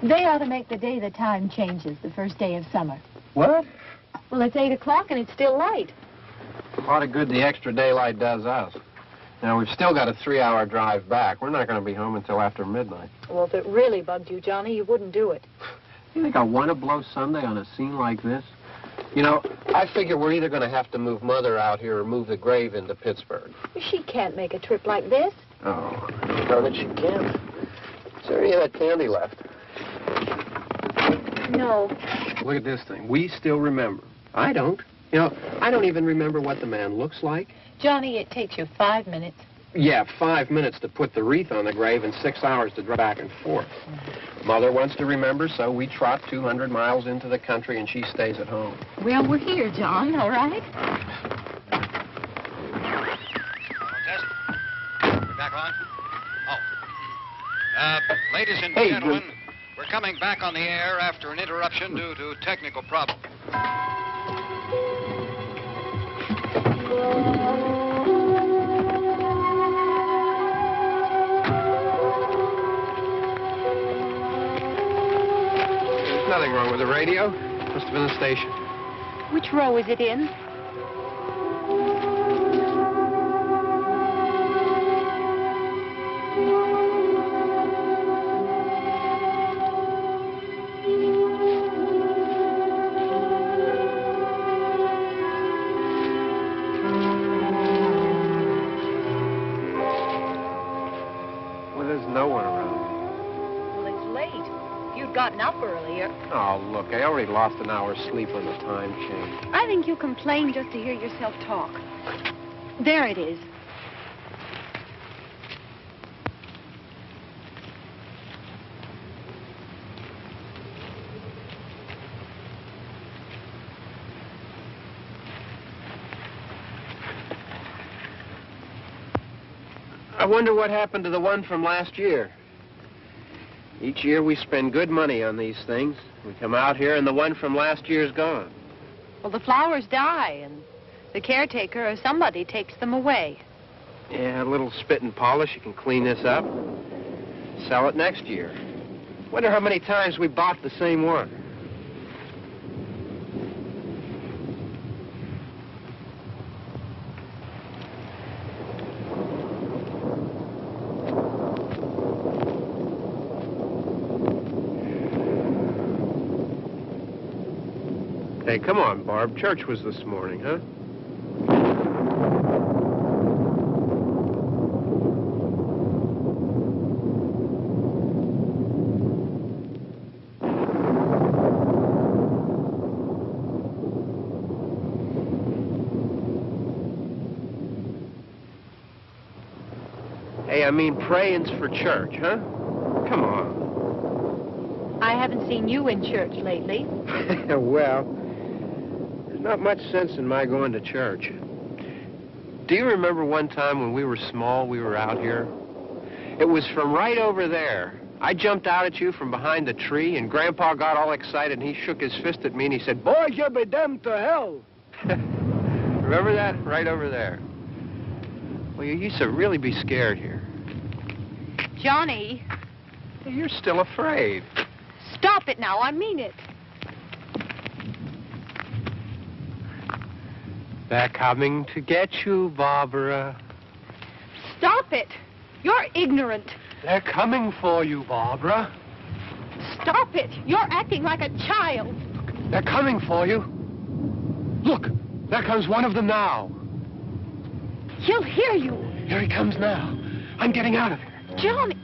They ought to make the day the time changes, the first day of summer. What? Well, it's 8 o'clock and it's still light. A lot of good the extra daylight does us. Now, we've still got a 3-hour drive back. We're not going to be home until after midnight. Well, if it really bugged you, Johnny, you wouldn't do it. You think I want to blow Sunday on a scene like this? You know, I figure we're either going to have to move Mother out here or move the grave into Pittsburgh. She can't make a trip like this. Oh, darn it, she can't. Is there any of that candy left? No. Look at this thing. We still remember. I don't. You know, I don't even remember what the man looks like. Johnny, it takes you 5 minutes. Yeah, 5 minutes to put the wreath on the grave and 6 hours to drive back and forth. Mother wants to remember, so we trot 200 miles into the country and she stays at home. Well, we're here, John, all right? Test. We're back on? Oh. Ladies and gentlemen, we're coming back on the air after an interruption due to technical problem. There's nothing wrong with the radio. Must have been the station. Which row is it in? Gotten up earlier. Oh, look, I already lost an hour's sleep on the time change. I think you complain just to hear yourself talk. There it is. I wonder what happened to the one from last year. Each year we spend good money on these things. We come out here and the one from last year's gone. Well, the flowers die and the caretaker or somebody takes them away. Yeah, a little spit and polish. You can clean this up. Sell it next year. Wonder how many times we bought the same one. Hey, come on, Barb. Church was this morning, huh? Hey, I mean praying's for church, huh? Come on. I haven't seen you in church lately. Well, not much sense in my going to church. Do you remember one time when we were small, we were out here? It was from right over there. I jumped out at you from behind the tree, and Grandpa got all excited, and he shook his fist at me, and he said, "Boys, you'll be damned to hell." Remember that? Right over there. Well, you used to really be scared here. Johnny. You're still afraid. Stop it now. I mean it. They're coming to get you, Barbara. Stop it. You're ignorant. They're coming for you, Barbara. Stop it! You're acting like a child. They're coming for you. Look, there comes one of them now. He'll hear you. Here he comes now. I'm getting out of here. Johnny.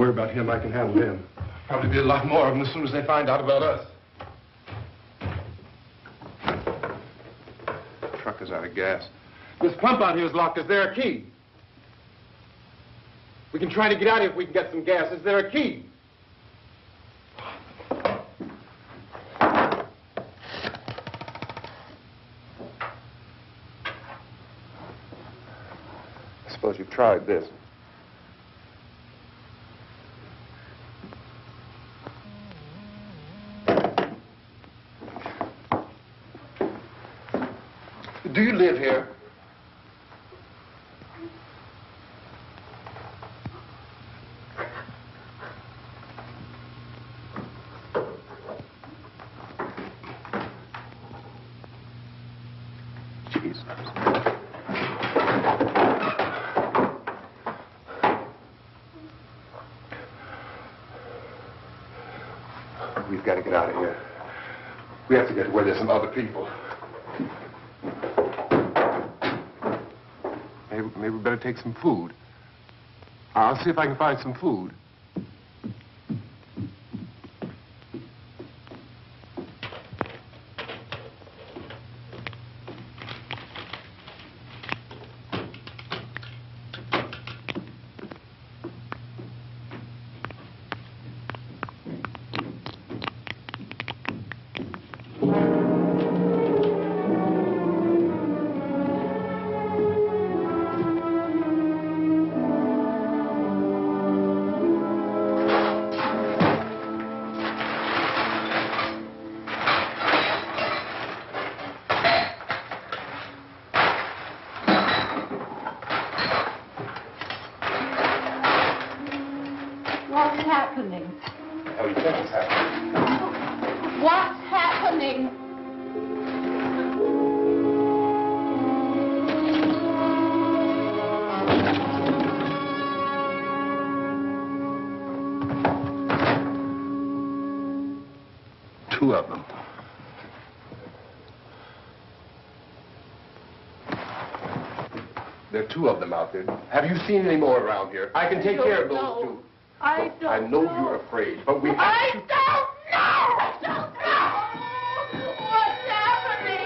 worry about him. I can handle him. Probably be a lot more of them as soon as they find out about us. The truck is out of gas. This pump out here is locked. Is there a key? We can try to get out here if we can get some gas. Is there a key? I suppose you've tried this. Do you live here? Jesus. We've got to get out of here. We have to get to where there's some other people. Maybe we better take some food. I'll see if I can find some food. What's happening? How do you think it's happening? What's happening? Two of them. There are two of them out there. Have you seen any more around here? I can take care of those two. I don't I know you're afraid, but we have to... I don't know! I don't know! What's happening?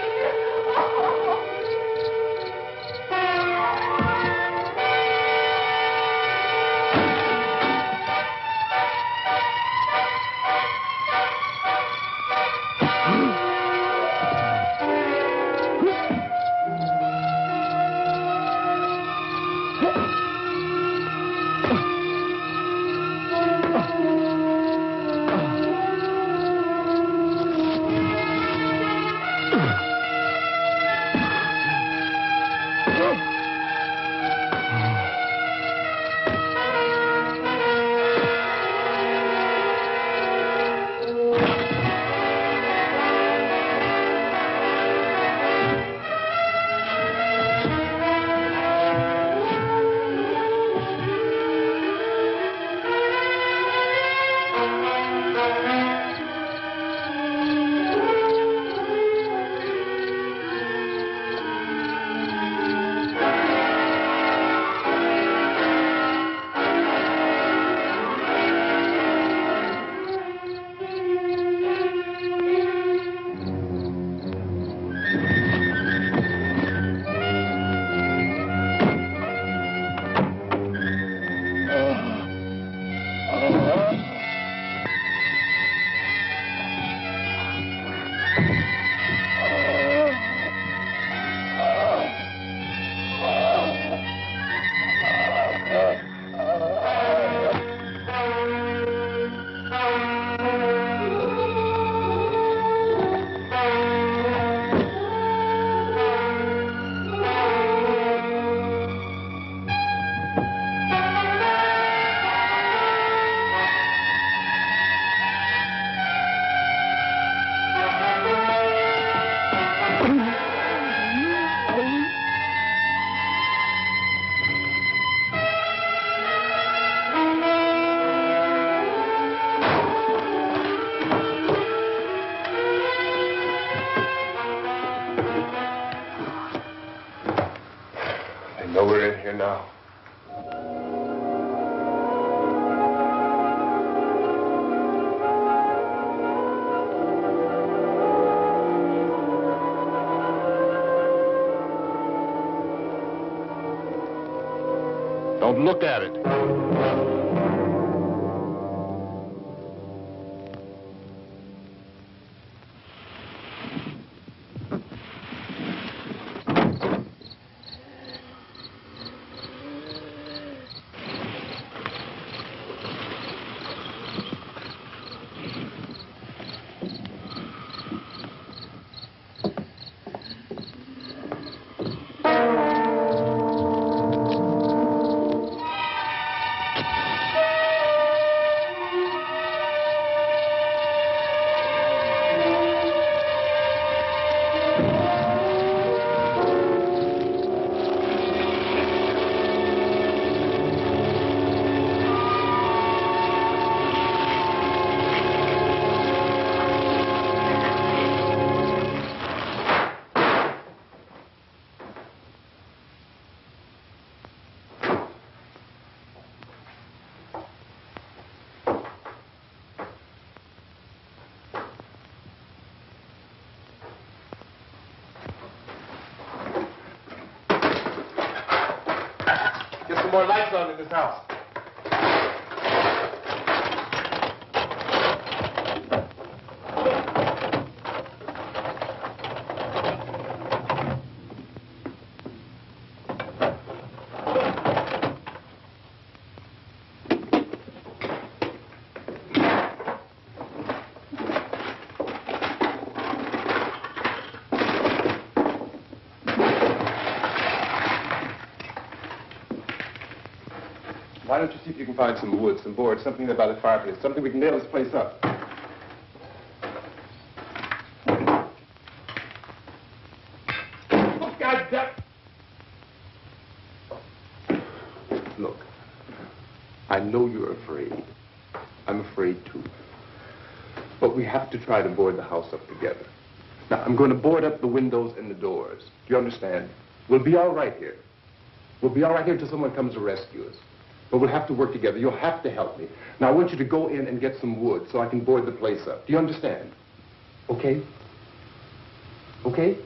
I know we're in here now. Don't look at it. More lights on in this house. Why don't you see if you can find some wood, some board, something there by the fireplace, something we can nail this place up. Oh, God damn. Look, I know you're afraid. I'm afraid too. But we have to try to board the house up together. Now, I'm going to board up the windows and the doors. Do you understand? We'll be all right here. We'll be all right here until someone comes to rescue us. But we'll have to work together. You'll have to help me. Now, I want you to go in and get some wood so I can board the place up. Do you understand? Okay? Okay?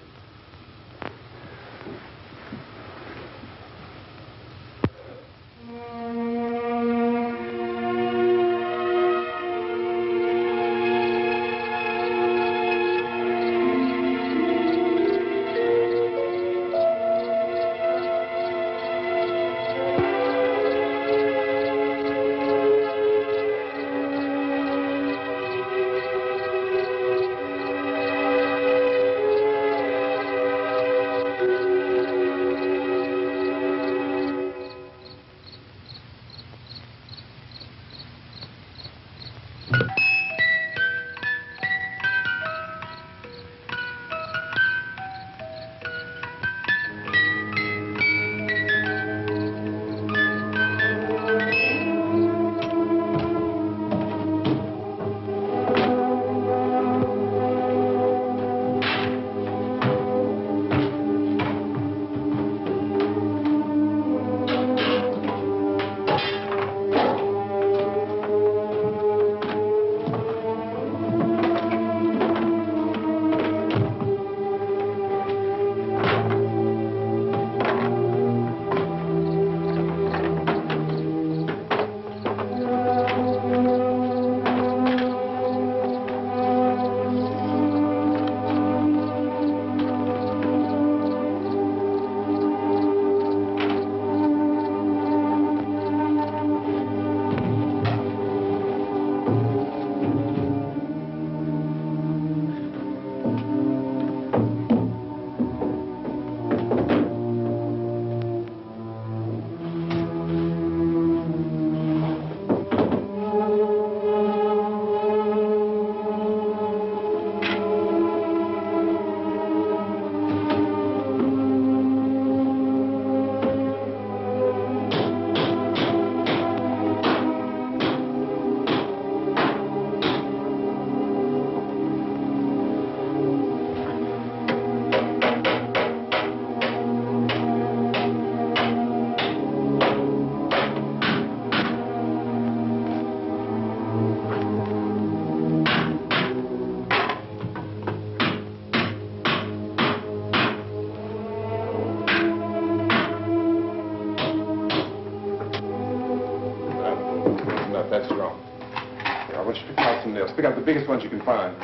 details. Pick out the biggest ones you can find.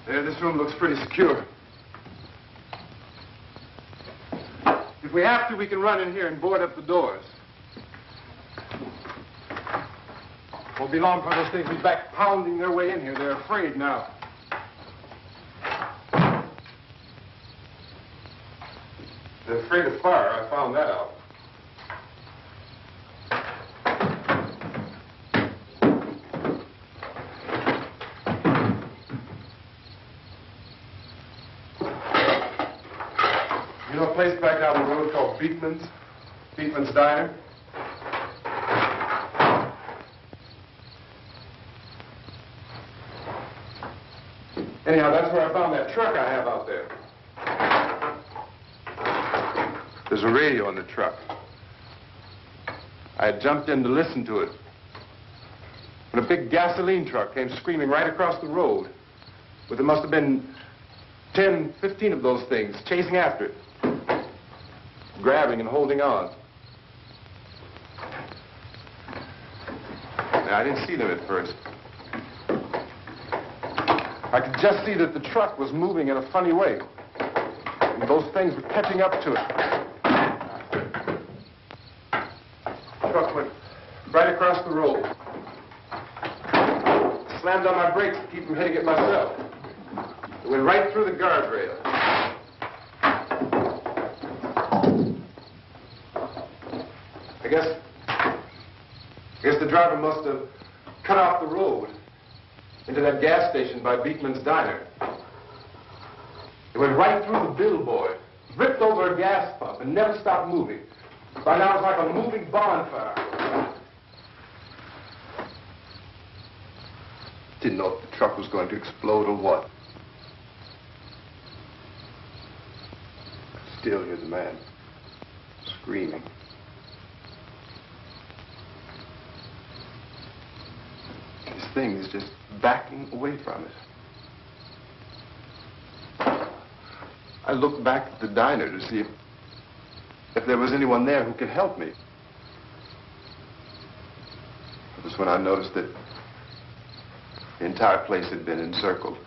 There, this room looks pretty secure. If we have to, we can run in here and board up the doors. Won't be long for those things to be back pounding their way in here. They're afraid now. They're afraid of fire. I found that out. You know a place back down the road called Beekman's? Beekman's Diner? Anyhow, that's where I found that truck I have out there. There's a radio in the truck. I had jumped in to listen to it when a big gasoline truck came screaming right across the road. But there must have been 10, 15 of those things chasing after it, grabbing and holding on. Now, I didn't see them at first. I could just see that the truck was moving in a funny way. And those things were catching up to it. The truck went right across the road. Slammed on my brakes to keep from hitting it myself. It went right through the guardrail. I guess the driver must have cut off the road into that gas station by Beekman's Diner. It went right through the billboard, ripped over a gas pump, and never stopped moving. By now, it's like a moving bonfire. Didn't know if the truck was going to explode or what. Still, here's the man, screaming. This thing is just backing away from it. I looked back at the diner to see if there was anyone there who could help me. It was when I noticed that the entire place had been encircled.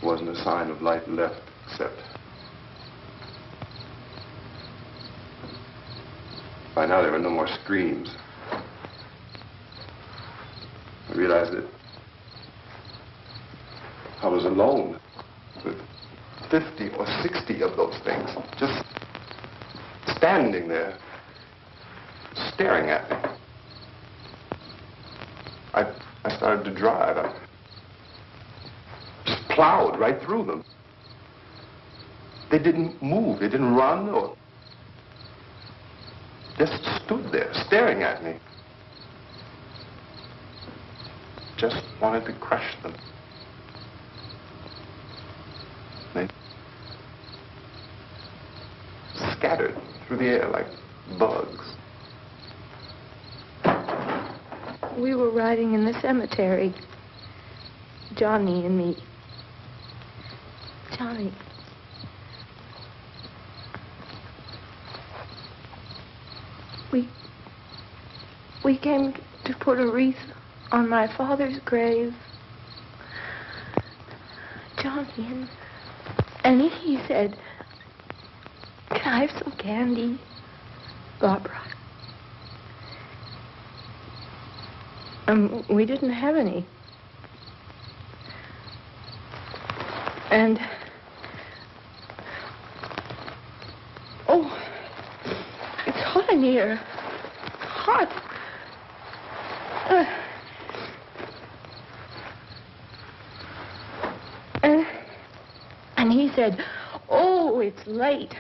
There wasn't a sign of light left, except by now there were no more screams. I realized that I was alone with 50 or 60 of those things, just standing there, staring at me. I started to drive. I just plowed right through them. They didn't move. They didn't run or just stood there, staring at me. Just wanted to crush them. They scattered through the air like bugs. We were riding in the cemetery, Johnny and me. Johnny. We came to put a wreath on my father's grave. Johnny, and he said, "Can I have some candy, Barbra?" We didn't have any. And, oh, it's hot in here. Hot. And he said, "Oh, it's late.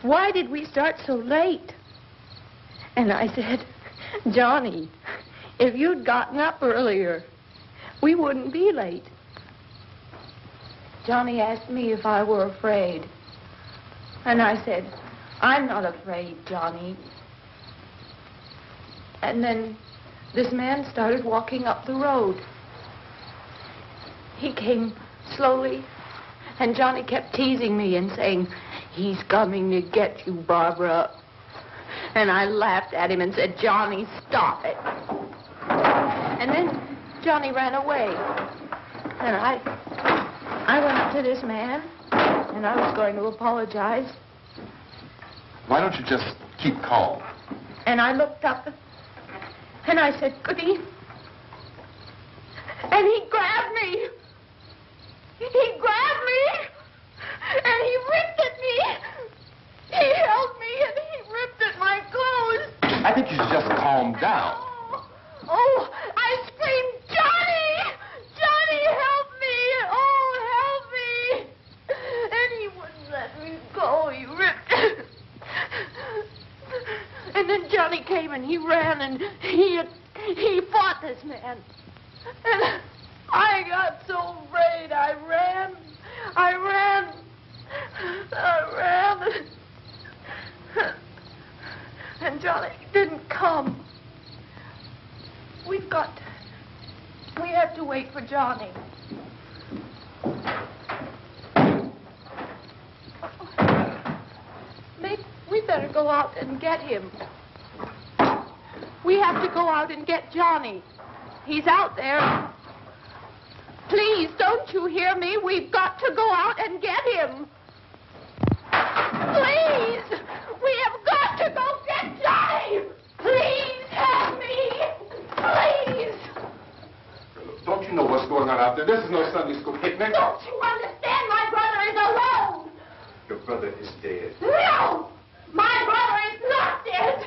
Why did we start so late?" And I said, "Johnny, if you'd gotten up earlier, we wouldn't be late." Johnny asked me if I were afraid. And I said, "I'm not afraid, Johnny." And then this man started walking up the road. He came slowly, and Johnny kept teasing me and saying, "He's coming to get you, Barbra." And I laughed at him and said, Johnny, stop it. And then Johnny ran away. And I went up to this man, and I was going to apologize. Why don't you just keep calm? And I looked up, and I said, Goody. And he grabbed me. He grabbed me, and he ripped at me. He held me, and he ripped at my clothes. I think you should just calm down. Oh, I screamed, Johnny! Johnny, help me! Oh, help me! And he wouldn't let me go. He ripped. And then Johnny came and he ran and he fought this man. And I got so afraid. I ran. And Johnny didn't come. We have to wait for Johnny. Maybe we better go out and get him. We have to go out and get Johnny. He's out there. Please, don't you hear me? We've got to go out and get him. Please! We have got to go get Johnny! Please help me! Please! Don't you know what's going on out there? This is no Sunday school picnic. Don't you understand? My brother is alone! Your brother is dead. No! My brother is not dead!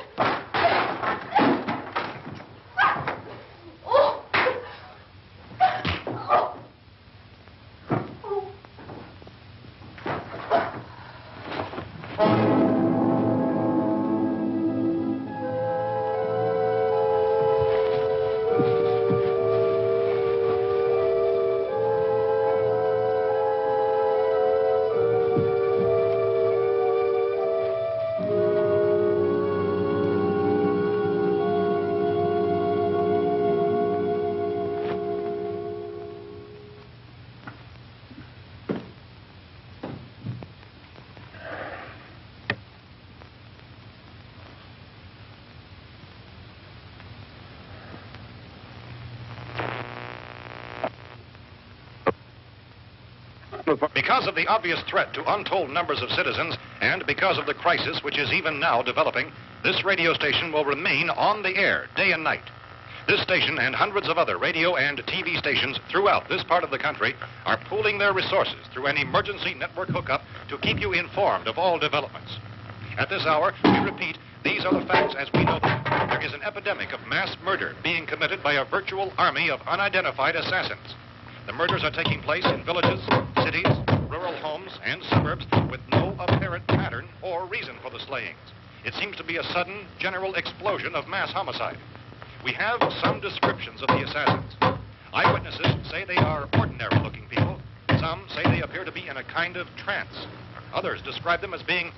Oh. Because of the obvious threat to untold numbers of citizens, and because of the crisis which is even now developing, this radio station will remain on the air day and night. This station and hundreds of other radio and TV stations throughout this part of the country are pooling their resources through an emergency network hookup to keep you informed of all developments. At this hour, we repeat, these are the facts as we know them. There is an epidemic of mass murder being committed by a virtual army of unidentified assassins. The murders are taking place in villages, cities, rural homes, and suburbs with no apparent pattern or reason for the slayings. It seems to be a sudden, general explosion of mass homicide. We have some descriptions of the assassins. Eyewitnesses say they are ordinary-looking people. Some say they appear to be in a kind of trance. Others describe them as being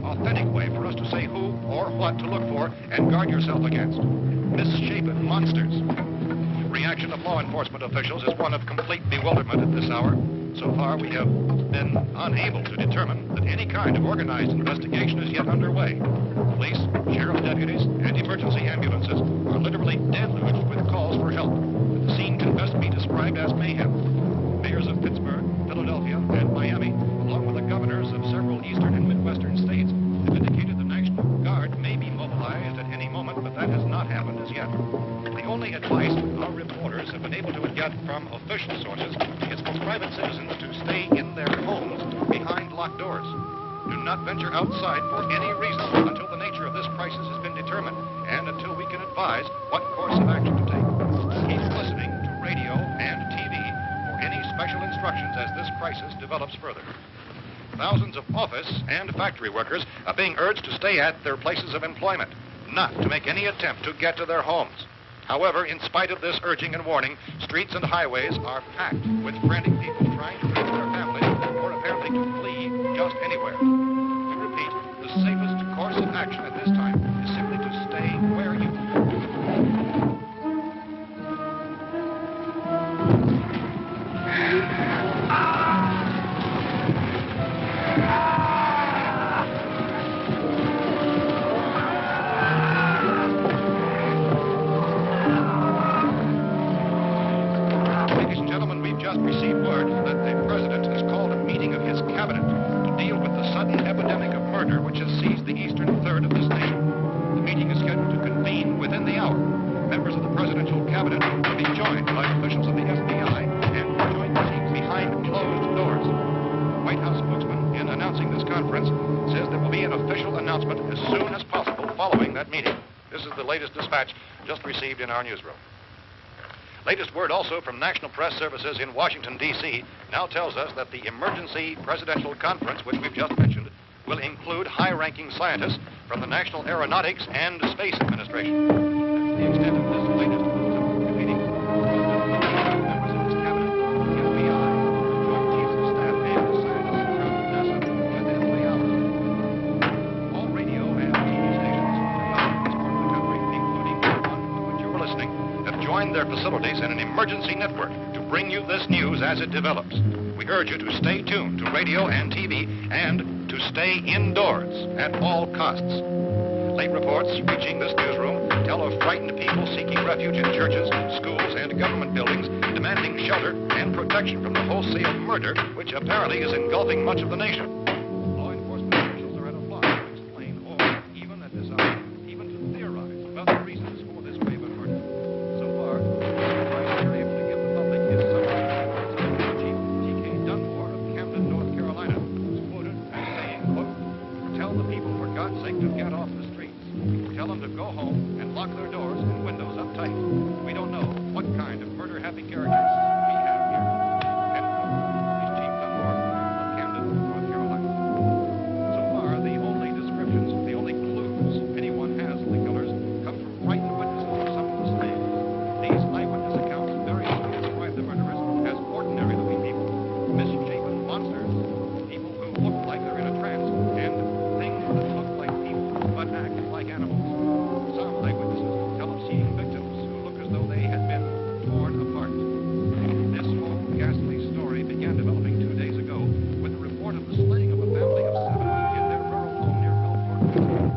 authentic way for us to say who or what to look for and guard yourself against. Misshapen monsters. Reaction of law enforcement officials is one of complete bewilderment at this hour. So far, we have been unable to determine that any kind of organized investigation is yet underway. Police, sheriff's deputies, and emergency ambulances are literally deluged with calls for help. The scene can best be described as mayhem. Mayors of Pittsburgh, Philadelphia, and Miami, along with the governors of several eastern and midwestern states, have indicated the National Guard may be mobilized at any moment, but that has not happened as yet. The only advice our reporters have been able to get from official sources is for private citizens to stay in their homes behind locked doors. Do not venture outside for any reason until the nature of this crisis has been determined and until we can advise what course of action to take. Keep listening to radio and TV for any special instructions as this crisis develops further. Thousands of office and factory workers are being urged to stay at their places of employment, not to make any attempt to get to their homes. However, in spite of this urging and warning, streets and highways are packed with frantic people trying to reach their families or apparently to flee just anywhere. We repeat, the safest course of action at this time is simply to stay where you are. received word that the president has called a meeting of his cabinet to deal with the sudden epidemic of murder which has seized the eastern third of this nation. The meeting is scheduled to convene within the hour. Members of the presidential cabinet will be joined by officials of the FBI and joint teams behind closed doors. The White House spokesman, in announcing this conference, says there will be an official announcement as soon as possible following that meeting. This is the latest dispatch just received in our newsroom. Latest word also from National Press Services in Washington, D.C. now tells us that the emergency presidential conference, which we've just mentioned, will include high-ranking scientists from the National Aeronautics and Space Administration. That's the extent of this latest meeting. Members of his cabinet, the FBI, Joint Chiefs of Staff, and the scientists from NASA within the hour. All radio and TV stations throughout this part of the country, including the one to which you're listening, have joined their facilities in an emergency network to bring you this news as it develops. We urge you to stay tuned to radio and TV and to stay indoors at all costs. Late reports reaching this newsroom tell of frightened people seeking refuge in churches, schools, and government buildings, demanding shelter and protection from the wholesale murder which apparently is engulfing much of the nation. Law enforcement officials are at a loss to explain or, even at this hour, even to theorize about the reasons for this wave of murder. So far, the advice we're able to give the public is summary. Chief T.K. Dunmore of Camden, North Carolina, is quoted as saying, quote, "Tell the people, for God's sake, to get off the streets. Tell them to go home and lock their doors and windows up tight. We don't know what kind of murder-happy characters we have here." End quote. He's Chief Dunmore of Camden, North Carolina. So far, the only descriptions, the only clues anyone has of the killers come from frightened witnesses of some of the slaves. These eyewitness accounts variously describe the murderers as ordinary-looking people, misshapen monsters, people who look like they're in a trance, and things that look like people but act like animals. Some eyewitnesses tell of seeing victims who look as though they had been torn apart. This whole ghastly story began developing 2 days ago with the report of the slaying of a family of 7 in their rural home near Belfort, Pittsburgh.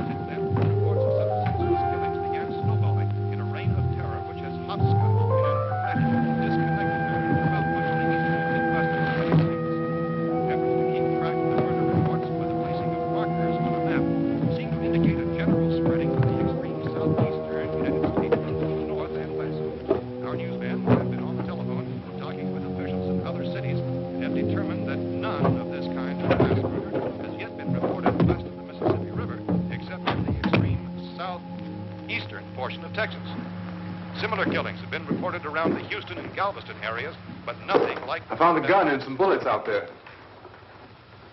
Since then, reports of such senseless killings began snowballing in a reign of terror which has hopscotched in an erratic, disconnected manner throughout much of the eastern and western United States. Efforts to keep track of the murder reports with the placing of markers on a map seem to indicate a general spreading of the extreme southeastern United States into the north and west. Our newsmen have been on the telephone talking with officials in other cities and have determined that none of this kind of mass murder has yet been reported west of the Mississippi River, except in the extreme southeastern portion of Texas. Similar killings have been reported around the Houston and Galveston areas, but nothing like... I found a gun and some bullets out there.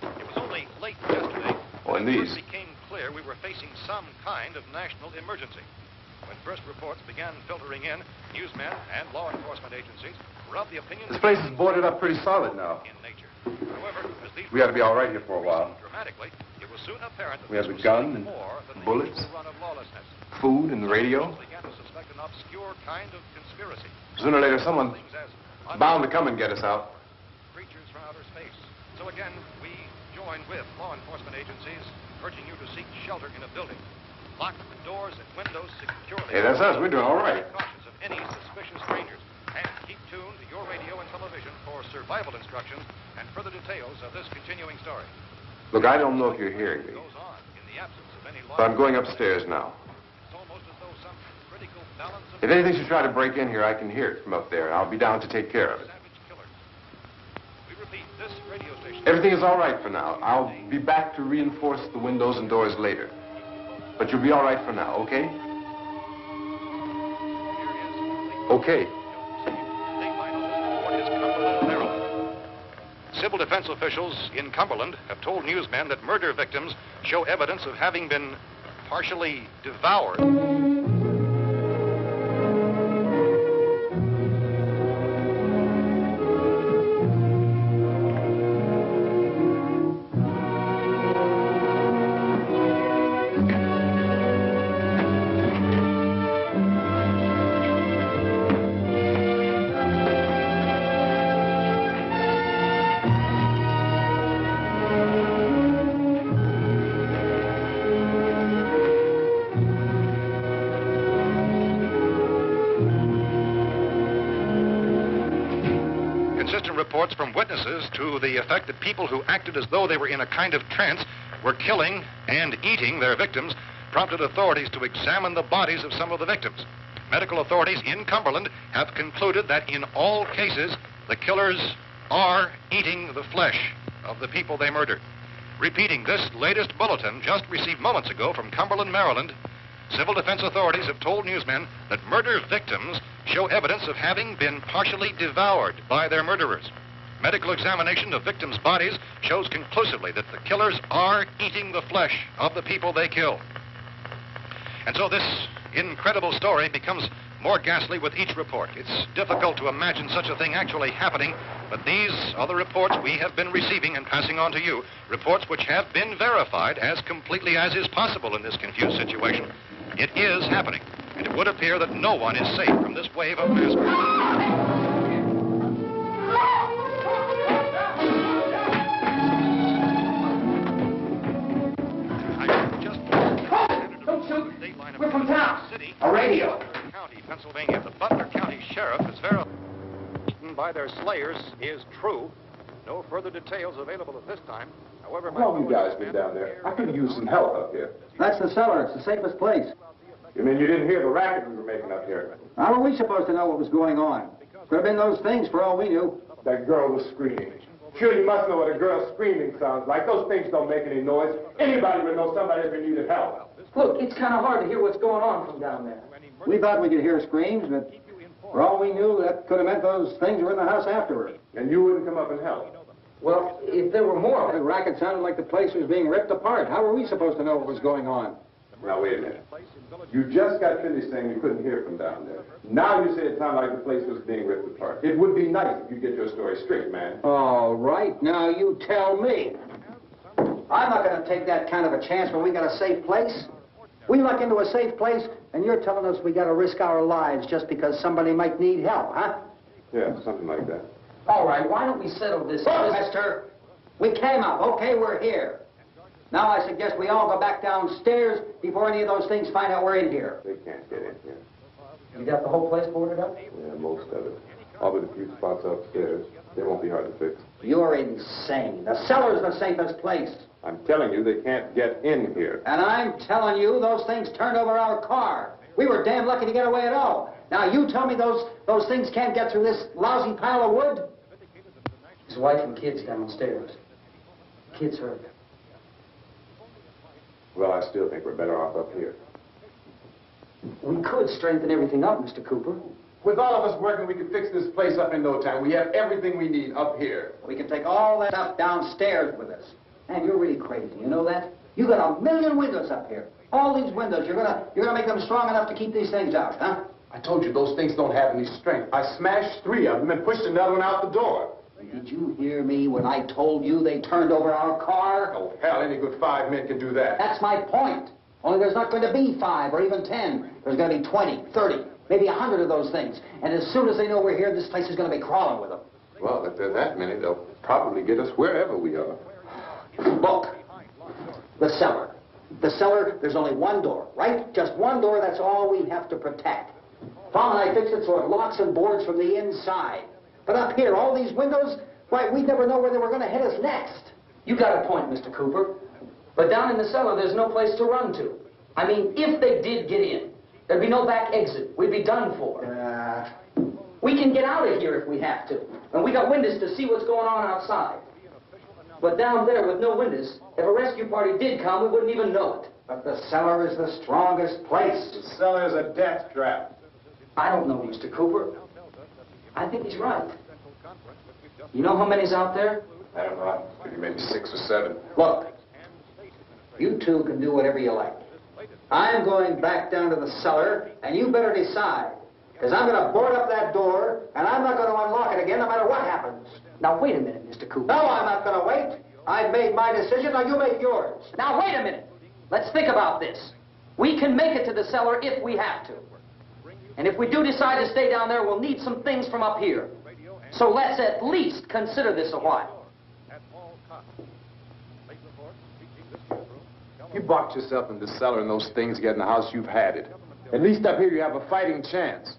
It was only late yesterday Oh, and when it these. first became clear we were facing some kind of national emergency. When first reports began filtering in, newsmen and law enforcement agencies were of the opinion This place is boarded up pretty solid now. in nature. However, as these We ought to be all right here for a while. dramatically, it was soon apparent that We have this the was gun something and more than the bullets. usual run of lawlessness. Food and the radio. Some began to suspect an obscure kind of conspiracy. Sooner or later, someone Things as bound to come and get us out. creatures from outer space. So again, we join with law enforcement agencies, urging you to seek shelter in a building. Lock the doors and windows securely. Hey, that's us. We're doing all right. Cautious of any suspicious strangers. And keep tuned to your radio and television for survival instructions and further details of this continuing story. Look, I don't know if you're hearing me, Goes on in the absence of any law. but I'm going upstairs now. It's almost as though some critical balance of If anything should try to break in here, I can hear it from up there. I'll be down to take care of it. savage killers. We repeat, this radio station... Everything is all right for now. I'll be back to reinforce the windows and doors later. But you'll be all right for now, okay? Okay. Civil defense officials in Cumberland have told newsmen that murder victims show evidence of having been partially devoured. consistent reports from witnesses to the effect that people who acted as though they were in a kind of trance were killing and eating their victims prompted authorities to examine the bodies of some of the victims. Medical authorities in Cumberland have concluded that in all cases, the killers are eating the flesh of the people they murdered. Repeating this latest bulletin just received moments ago from Cumberland, Maryland, civil defense authorities have told newsmen that murder victims show evidence of having been partially devoured by their murderers. Medical examination of victims' bodies shows conclusively that the killers are eating the flesh of the people they kill. And so this incredible story becomes more ghastly with each report. It's difficult to imagine such a thing actually happening, but these are the reports we have been receiving and passing on to you, reports which have been verified as completely as is possible in this confused situation. It is happening, and it would appear that no one is safe from this wave of mass murder. We're from town. A radio. County, Pennsylvania. The Butler County Sheriff is verified by their slayers is true. No further details available at this time. However, How long you guys been down there? I could use some help up here. That's the cellar. It's the safest place. You mean you didn't hear the racket we were making up here? How were we supposed to know what was going on? Could have been those things for all we knew. That girl was screaming. Sure, you must know what a girl screaming sounds like. Those things don't make any noise. Anybody would know somebody ever needed help. Look, it's kind of hard to hear what's going on from down there. We thought we could hear screams, but for all we knew, that could have meant those things were in the house afterward. And you wouldn't come up and help? Well, if there were more, the racket sounded like the place was being ripped apart. How were we supposed to know what was going on? Now, wait a minute. You just got finished saying you couldn't hear from down there. Now you say it sounded like the place was being ripped apart. It would be nice if you get your story straight, man. All right, now you tell me. I'm not going to take that kind of a chance when we got a safe place. We luck into a safe place, and you're telling us we got to risk our lives just because somebody might need help, huh? Yeah, something like that. All right, why don't we settle this? Look, mister, we came up. Okay, we're here. Now I suggest we all go back downstairs before any of those things find out we're in here. They can't get in here. You got the whole place boarded up? Yeah, most of it. All but a few spots upstairs. They won't be hard to fix. You're insane. The cellar's the safest place. I'm telling you, they can't get in here. And I'm telling you, those things turned over our car. We were damn lucky to get away at all. Now, you tell me those things can't get through this lousy pile of wood? His wife and kids downstairs. Kids hurt. Well, I still think we're better off up here. We could strengthen everything up, Mr. Cooper. With all of us working, we can fix this place up in no time. We have everything we need up here. We can take all that stuff downstairs with us. Man, you're really crazy. You know that? You got 1,000,000 windows up here. All these windows, you're gonna make them strong enough to keep these things out, huh? I told you those things don't have any strength. I smashed 3 of them and pushed another one out the door. Did you hear me when I told you they turned over our car? Oh, hell, any good 5 men can do that. That's my point. Only there's not going to be 5 or even 10. There's going to be 20, 30, maybe 100 of those things. And as soon as they know we're here, this place is going to be crawling with them. Well, if there are that many, they'll probably get us wherever we are. Look, the cellar. The cellar, there's only one door, right? Just one door, that's all we have to protect. Tom and I fixed it so it locks and boards from the inside. But up here, all these windows, why, we'd never know where they were going to hit us next. You got a point, Mr. Cooper. But down in the cellar, there's no place to run to. I mean, if they did get in, there'd be no back exit. We'd be done for. We can get out of here if we have to. And we got windows to see what's going on outside. But down there with no windows, if a rescue party did come, we wouldn't even know it. But the cellar is the strongest place. The cellar is a death trap. I don't know, Mr. Cooper. I think he's right. You know how many's out there? I don't know. Maybe 6 or 7. Look, you two can do whatever you like. I'm going back down to the cellar, and you better decide. Because I'm going to board up that door, and I'm not going to unlock it again no matter what happens. Now, wait a minute, Mr. Cooper. No, I'm not going to wait. I've made my decision, now you make yours. Now, wait a minute. Let's think about this. We can make it to the cellar if we have to. And if we do decide to stay down there, we'll need some things from up here. So let's at least consider this a while. You box yourself in the cellar and those things get in the house, you've had it. At least up here you have a fighting chance.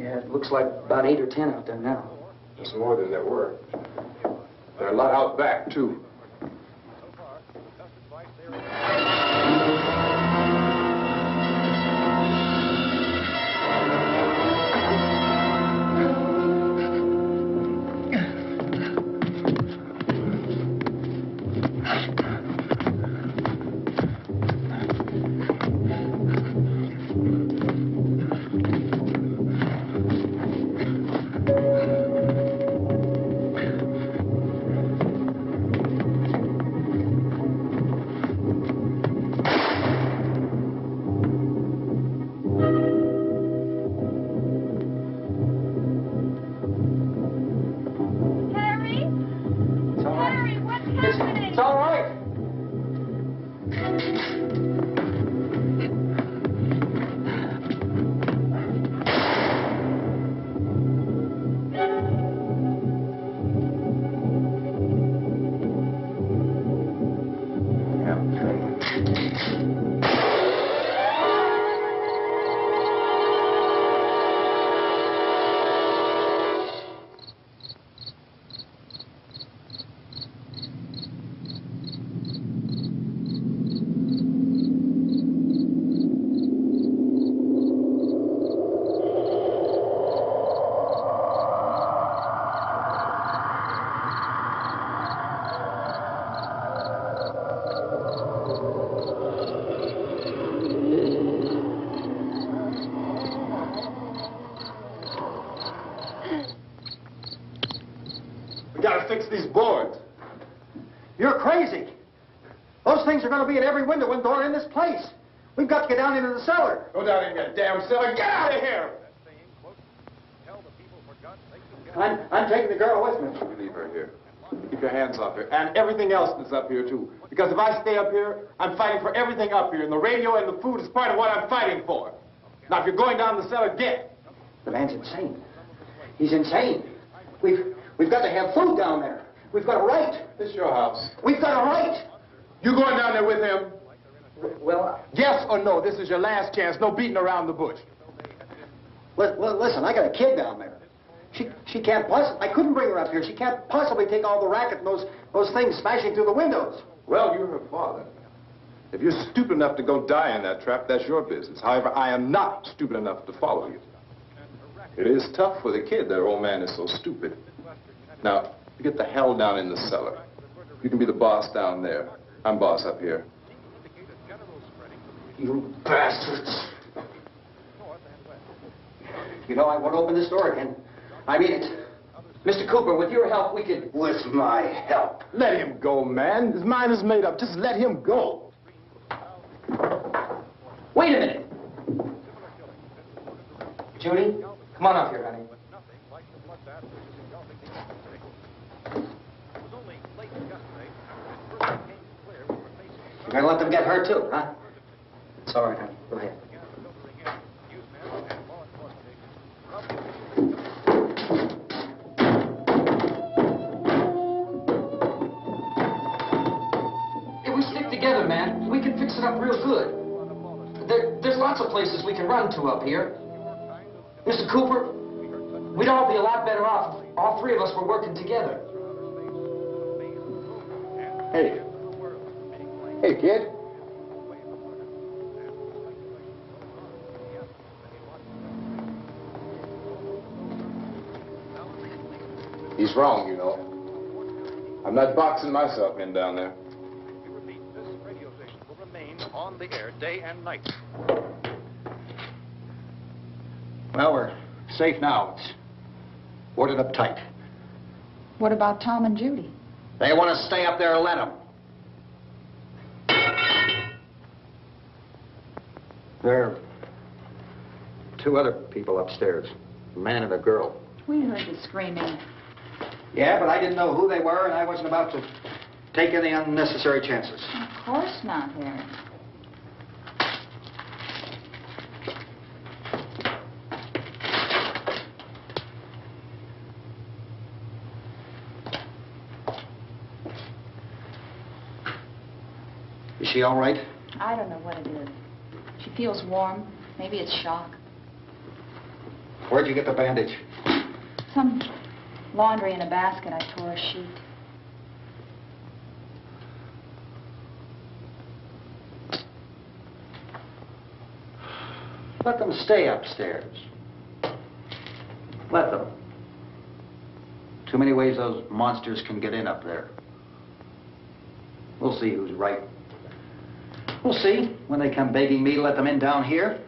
Yeah, it looks like about 8 or 10 out there now. There's more than there were. There are a lot out back, too. Fix these boards. You're crazy. Those things are going to be at every window and door in this place. We've got to get down into the cellar. Go down in that damn cellar. Get out of here! I'm taking the girl with me. You leave her here. Keep your hands off her. And everything else that's up here, too. Because if I stay up here, I'm fighting for everything up here. And the radio and the food is part of what I'm fighting for. Now, if you're going down the cellar, get. The man's insane. He's insane. We've got to have food down there. We've got a right. This is your house. We've got a right. You going down there with him? Well, yes or no? This is your last chance. No beating around the bush. Listen, I got a kid down there. She can't possibly... I couldn't bring her up here. She can't possibly take all the racket and those things smashing through the windows. Well, you're her father. If you're stupid enough to go die in that trap, that's your business. However, I am not stupid enough to follow you. It is tough for the kid. That old man is so stupid. Now, you get the hell down in the cellar. You can be the boss down there. I'm boss up here. You bastards. You know, I won't open this door again. I mean it. Mr. Cooper, with your help, we could... With my help? Let him go, man. His mind is made up. Just let him go. Wait a minute. Judy, come on up here, honey. You're gonna let them get hurt too, huh? It's all right, honey. Go ahead. If we stick together, man, we can fix it up real good. There's lots of places we can run to up here. Mr. Cooper, we'd all be a lot better off if all three of us were working together. Hey. Hey, kid. He's wrong, you know. I'm not boxing myself in down there. We repeat, this radio station will remain on the air day and night. Well, we're safe now. It's boarded up tight. What about Tom and Judy? They want to stay up there, let them. There are two other people upstairs, a man and a girl. We heard the screaming. Yeah, but I didn't know who they were, and I wasn't about to take any unnecessary chances. Of course not, Harry. Is she all right? I don't know what it is. She feels warm. Maybe it's shock. Where'd you get the bandage? Some laundry in a basket. I tore a sheet. Let them stay upstairs. Let them. Too many ways those monsters can get in up there. We'll see who's right. We'll see when they come begging me to let them in down here.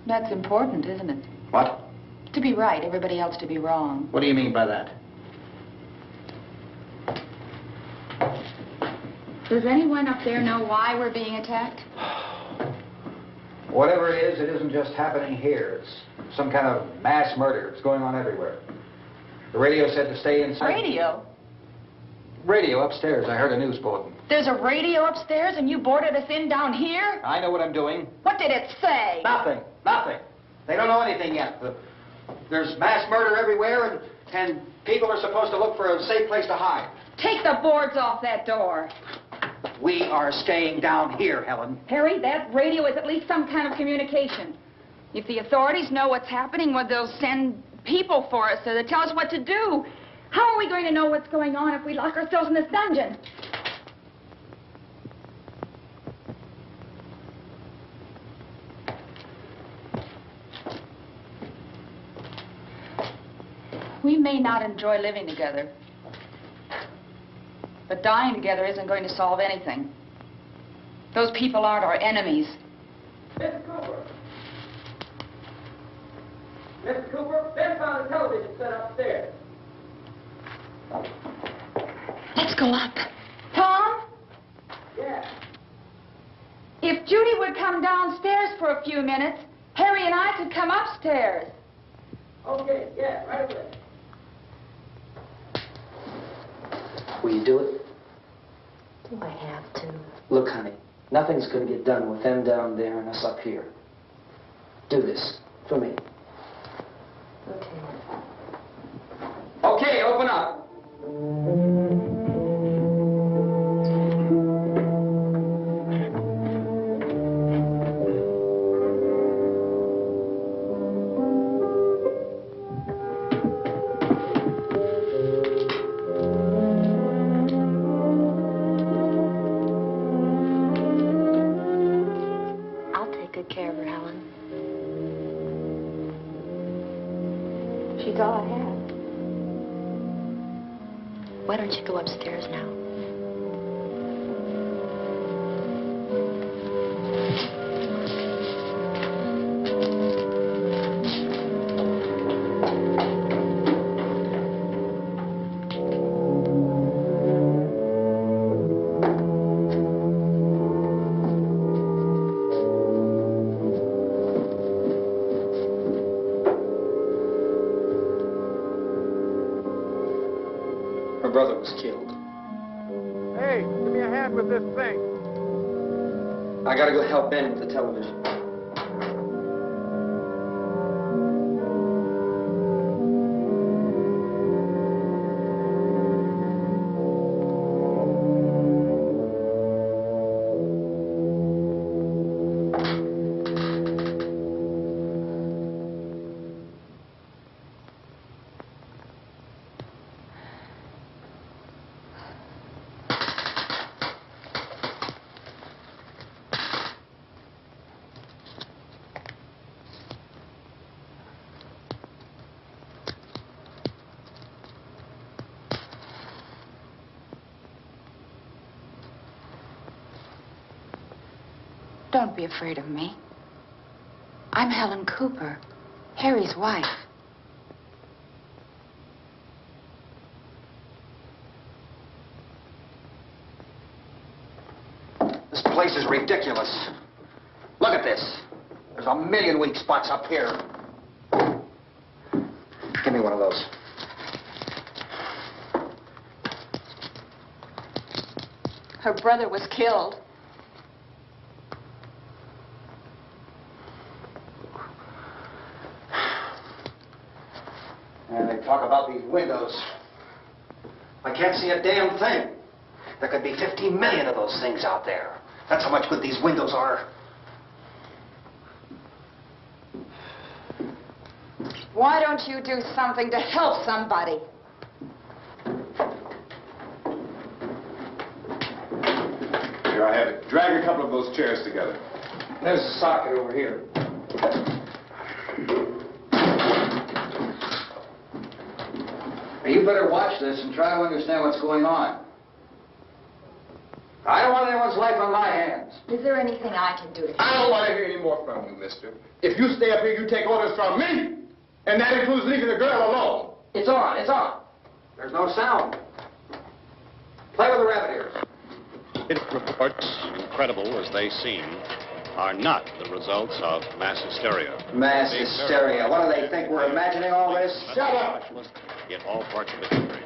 That's important, isn't it? What? To be right, everybody else to be wrong. What do you mean by that? Does anyone up there know why we're being attacked? Whatever it is, it isn't just happening here. It's some kind of mass murder. It's going on everywhere. The radio said to stay inside. Radio? Radio upstairs. I heard a news bulletin. There's a radio upstairs and you boarded us in down here? I know what I'm doing. What did it say? Nothing. Nothing. They don't know anything yet. There's mass murder everywhere, and people are supposed to look for a safe place to hide. Take the boards off that door. We are staying down here, Helen. Harry, that radio is at least some kind of communication. If the authorities know what's happening, well, they'll send people for us to tell us what to do. How are we going to know what's going on if we lock ourselves in this dungeon? We may not enjoy living together, but dying together isn't going to solve anything. Those people aren't our enemies. Mr. Cooper! Mr. Cooper, Ben found a television set upstairs. Let's go up. Tom? Yeah. If Judy would come downstairs for a few minutes, Harry and I could come upstairs. Okay, yeah, right away. Will you do it? Do I have to? Look, honey, nothing's going to get done with them down there and us up here. Do this for me. Okay. Okay, open up. I'll take good care of her, Helen. She's all I have. Why don't you go upstairs now? Her brother was killed. Hey, give me a hand with this thing. I got to go help Ben with the television. Don't be afraid of me. I'm Helen Cooper, Harry's wife. This place is ridiculous. Look at this. There's a million weak spots up here. Give me one of those. Her brother was killed. And they talk about these windows. I can't see a damn thing. There could be 15 million of those things out there. That's how much good these windows are. Why don't you do something to help somebody? Here, I have it. Drag a couple of those chairs together. There's a socket over here. Now, you better watch this and try to understand what's going on. I don't want anyone's life on my hands. Is there anything I can do to I don't want to hear any more from you, mister. If you stay up here, you take orders from me. And that includes leaving the girl alone. It's on, it's on. There's no sound. Play with the rabbit ears. Reports, incredible as they seem, are not the results of mass hysteria. Mass hysteria. What do they think? We're imagining all this? Shut up! In all parts of the country.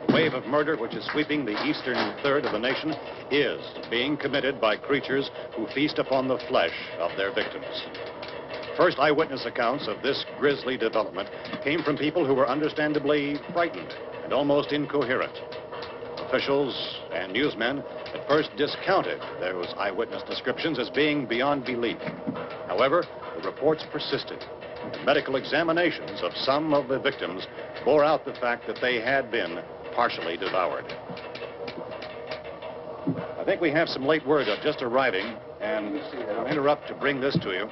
A wave of murder which is sweeping the eastern third of the nation is being committed by creatures who feast upon the flesh of their victims. First eyewitness accounts of this grisly development came from people who were understandably frightened and almost incoherent. Officials and newsmen at first discounted those eyewitness descriptions as being beyond belief. However, the reports persisted. And medical examinations of some of the victims bore out the fact that they had been partially devoured. I think we have some late word just arriving, and I'll interrupt to bring this to you.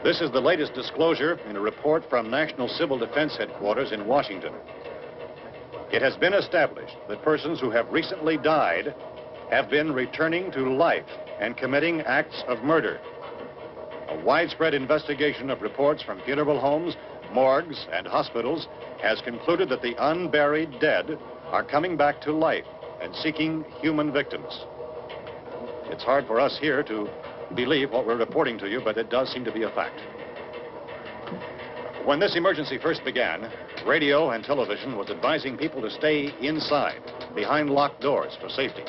This is the latest disclosure in a report from National Civil Defense Headquarters in Washington. It has been established that persons who have recently died have been returning to life and committing acts of murder. A widespread investigation of reports from funeral homes, morgues, and hospitals has concluded that the unburied dead are coming back to life and seeking human victims. It's hard for us here to believe what we're reporting to you, but it does seem to be a fact. When this emergency first began, radio and television was advising people to stay inside, behind locked doors for safety.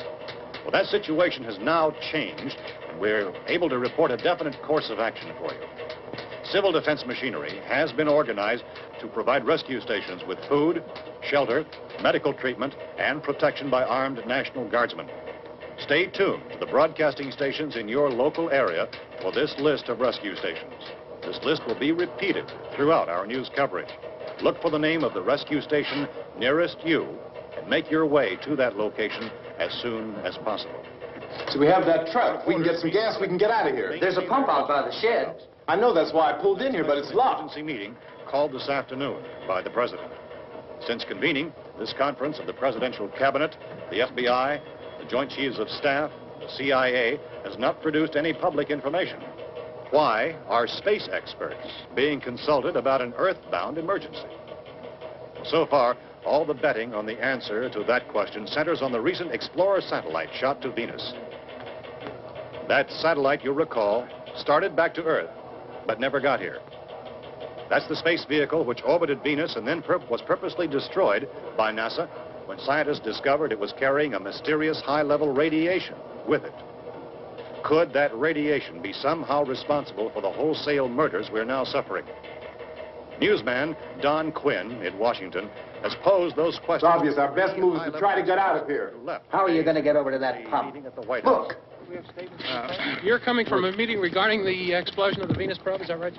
Well, that situation has now changed, and we're able to report a definite course of action for you. Civil defense machinery has been organized to provide rescue stations with food, shelter, medical treatment, and protection by armed National Guardsmen. Stay tuned to the broadcasting stations in your local area for this list of rescue stations. This list will be repeated throughout our news coverage. Look for the name of the rescue station nearest you and make your way to that location as soon as possible. So we have that truck. If we can get some gas, we can get out of here. There's a pump out by the shed. I know, that's why I pulled in here, but it's locked. Emergency meeting called this afternoon by the President. Since convening this conference of the Presidential Cabinet, the FBI, the Joint Chiefs of Staff, the CIA has not produced any public information. Why are space experts being consulted about an Earth-bound emergency? So far, all the betting on the answer to that question centers on the recent Explorer satellite shot to Venus. That satellite, you'll recall, started back to Earth, but never got here. That's the space vehicle which orbited Venus and then was purposely destroyed by NASA when scientists discovered it was carrying a mysterious high-level radiation with it. Could that radiation be somehow responsible for the wholesale murders we're now suffering? Newsman Don Quinn in Washington has posed those questions. It's obvious our best move is to try to get out of here. How are you going to get over to that pump? Look! You're coming from a meeting regarding the explosion of the Venus probe, is that right?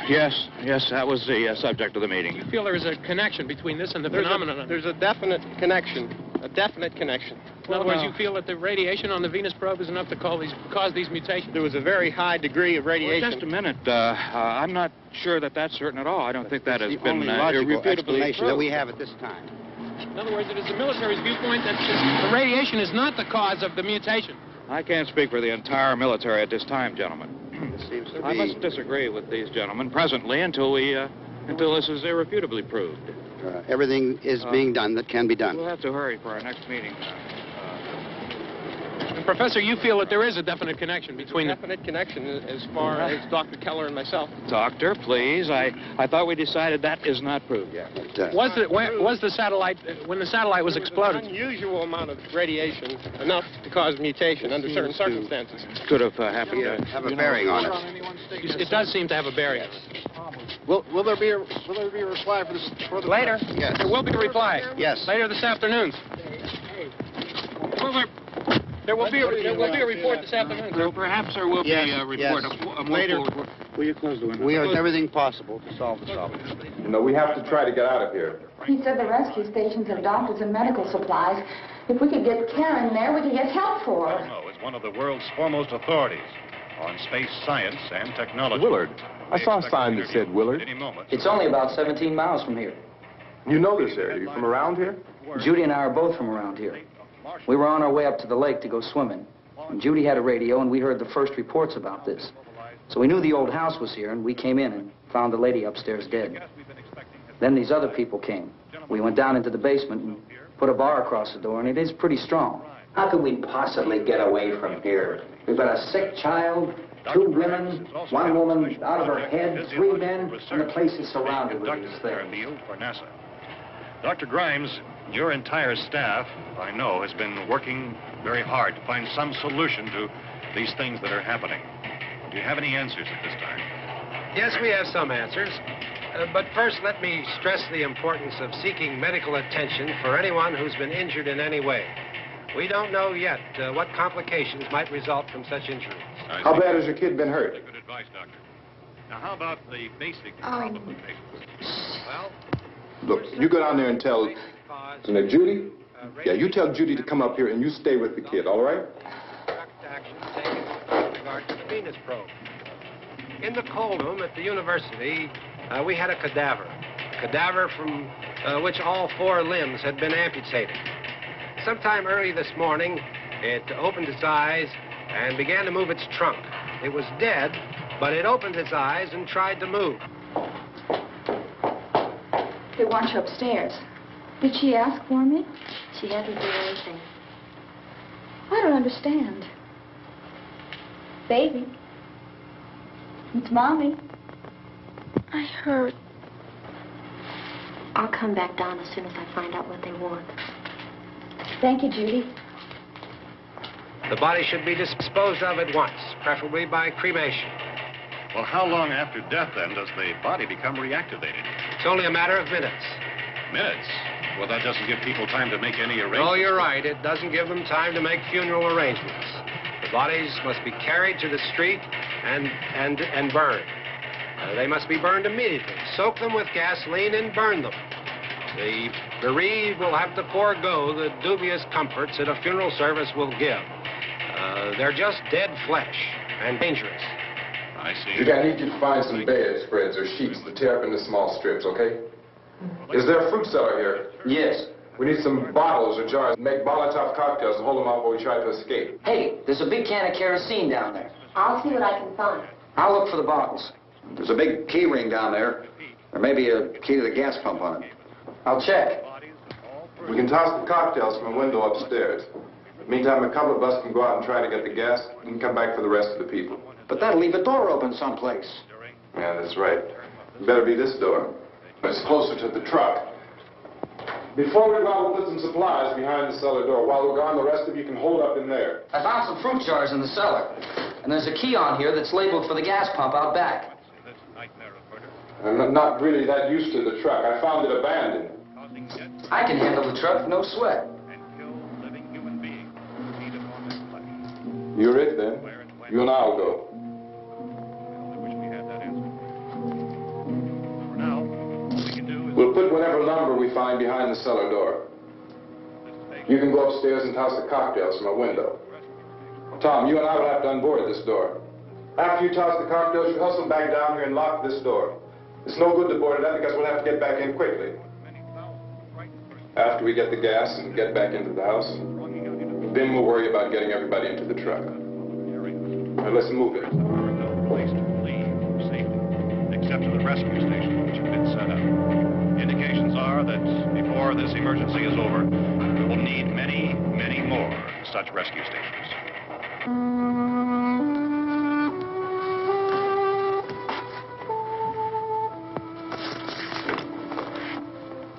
Yes, that was the subject of the meeting. You feel there is a connection between this and the phenomenon? There's a definite connection. In other words, you feel that the radiation on the Venus probe is enough to cause these mutations? There was a very high degree of radiation. Well, just a minute. I'm not sure that that's certain at all. I don't think that has been irrefutably explanation that we have at this time. In other words, it is the military's viewpoint that the radiation is not the cause of the mutation. I can't speak for the entire military at this time, gentlemen. I must disagree with these gentlemen presently until this is irrefutably proved. Everything is being done that can be done. We'll have to hurry for our next meeting. And Professor, you feel that there is a definite connection between them? Definite connection as far as Dr. Keller and myself. Doctor, please. I thought we decided that is not proved yet. Was the satellite, when the satellite was exploded? An unusual amount of radiation, enough to cause mutation under certain circumstances. Could have happened to have a bearing on it. It does seem to have a bearing. Will there be a reply for this? Later? Yes. There will be a reply. Yes. Later this afternoon. There will be a report this afternoon. Perhaps there will be a report. Later. Will you close the window? We are doing everything possible to solve the problem. You know, we have to try to get out of here. He said the rescue stations have doctors and medical supplies. If we could get care in there, we could get help for her. No, it's one of the world's foremost authorities on space science and technology. Willard. I saw a sign that said Willard. It's only about 17 miles from here. You know this area. You from around here? Judy and I are both from around here. We were on our way up to the lake to go swimming. And Judy had a radio, and we heard the first reports about this. So we knew the old house was here, and we came in and found the lady upstairs dead. Then these other people came. We went down into the basement and put a bar across the door, and it is pretty strong. How could we possibly get away from here? We've got a sick child, 2 women, 1 woman out of her head, 3 men, and the place is surrounded with these things. For NASA. Dr. Grimes, your entire staff, I know, has been working very hard to find some solution to these things that are happening. Do you have any answers at this time? Yes, we have some answers. But first, let me stress the importance of seeking medical attention for anyone who's been injured in any way. We don't know yet what complications might result from such injuries. How bad has your kid been hurt? Good advice, Doctor. Now, how about the basic problem of patients? Well, Look, you go down there and tell... Isn't it Judy? Yeah, you tell Judy to come up here and you stay with the kid, all right? Action taken with regard to the Venus probe. In the cold room at the university, we had a cadaver from which all 4 limbs had been amputated. Sometime early this morning, it opened its eyes and began to move its trunk. It was dead, but it opened its eyes and tried to move. They want you upstairs. Did she ask for me? She hadn't done anything. I don't understand. Baby. It's Mommy. I heard. I'll come back down as soon as I find out what they want. Thank you, Judy. The body should be disposed of at once, preferably by cremation. Well, how long after death, then, does the body become reactivated? It's only a matter of minutes. Minutes? Well, that doesn't give people time to make any arrangements. Oh, you're right. It doesn't give them time to make funeral arrangements. The bodies must be carried to the street and burned. They must be burned immediately. Soak them with gasoline and burn them. The bereaved will have to forego the dubious comforts that a funeral service will give. They're just dead flesh and dangerous. I see. Judy, I need you to find some bedspreads or sheets to tear up into small strips, okay? Is there a fruit cellar here? Yes. We need some bottles or jars to make Molotov cocktails and hold them out while we try to escape. Hey, there's a big can of kerosene down there. I'll see what I can find. I'll look for the bottles. There's a big key ring down there. There may be a key to the gas pump on it. I'll check. We can toss the cocktails from a window upstairs. Meantime, a couple of us can go out and try to get the gas and come back for the rest of the people. But that'll leave a door open someplace. Yeah, that's right. It better be this door. It's closer to the truck. Before we go out, we'll put some supplies behind the cellar door. While we're gone, the rest of you can hold up in there. I found some fruit jars in the cellar. And there's a key on here that's labeled for the gas pump out back. I'm not really that used to the truck. I found it abandoned. I can handle the truck, no sweat. You're it, then. You and I'll go. We'll put whatever lumber we find behind the cellar door. You can go upstairs and toss the cocktails from a window. Tom, you and I will have to unboard this door. After you toss the cocktails, you hustle back down here and lock this door. It's no good to board it up because we'll have to get back in quickly. After we get the gas and get back into the house, then we'll worry about getting everybody into the truck. Now let's move it. Place to leave safely, except to the rescue station, which have been set up. Indications are that before this emergency is over, we will need many, many more such rescue stations.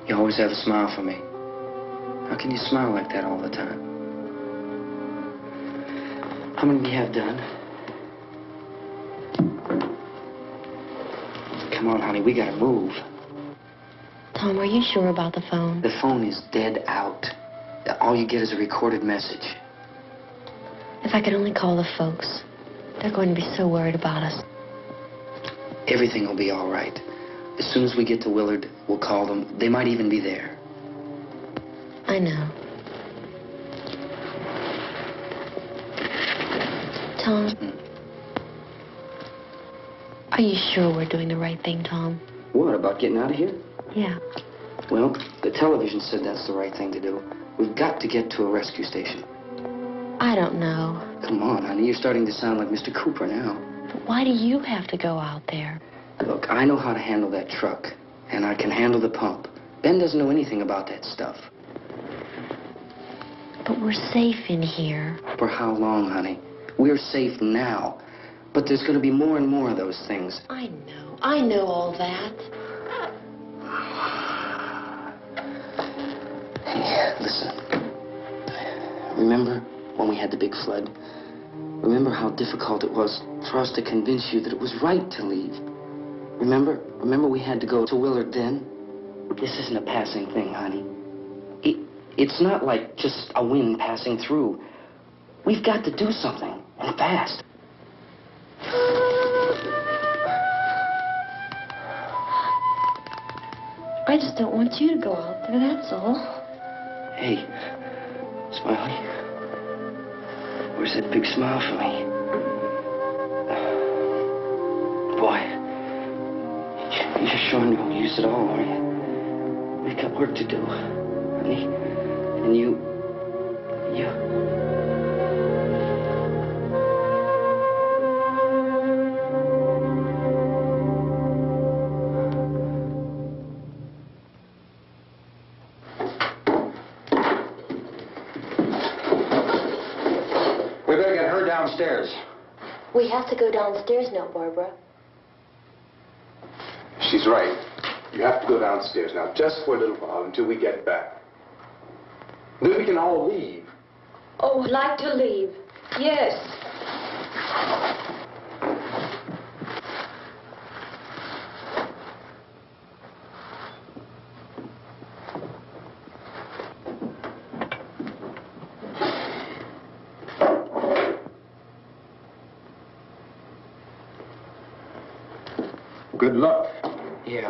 You always have a smile for me. How can you smile like that all the time? How many do you have done? Come on, honey, we gotta move. Tom, are you sure about the phone? The phone is dead out. All you get is a recorded message. If I could only call the folks. They're going to be so worried about us. Everything will be all right. As soon as we get to Willard, we'll call them. They might even be there. I know. Tom? Are you sure we're doing the right thing, Tom? What, about getting out of here? Yeah. Well, the television said that's the right thing to do. We've got to get to a rescue station. I don't know. Come on, honey. You're starting to sound like Mr. Cooper now. But why do you have to go out there? Look, I know how to handle that truck, and I can handle the pump. Ben doesn't know anything about that stuff. But we're safe in here. For how long, honey? We're safe now. But there's going to be more and more of those things. I know. I know all that. Hey, listen. Remember when we had the big flood? Remember how difficult it was for us to convince you that it was right to leave? Remember we had to go to Willard then? This isn't a passing thing, honey. It's not like just a wind passing through. We've got to do something, and fast. I just don't want you to go out there, that's all. Hey, Smiley. Where's that big smile for me? Boy, you're sure no use at all, are you? We've got work to do, honey. And you... We better get her downstairs. We have to go downstairs now, Barbara. She's right. You have to go downstairs now, just for a little while, until we get back. Then we can all leave. Oh, I'd like to leave. Yes. Good luck. Yeah.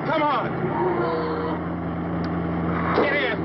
Come on. Get in.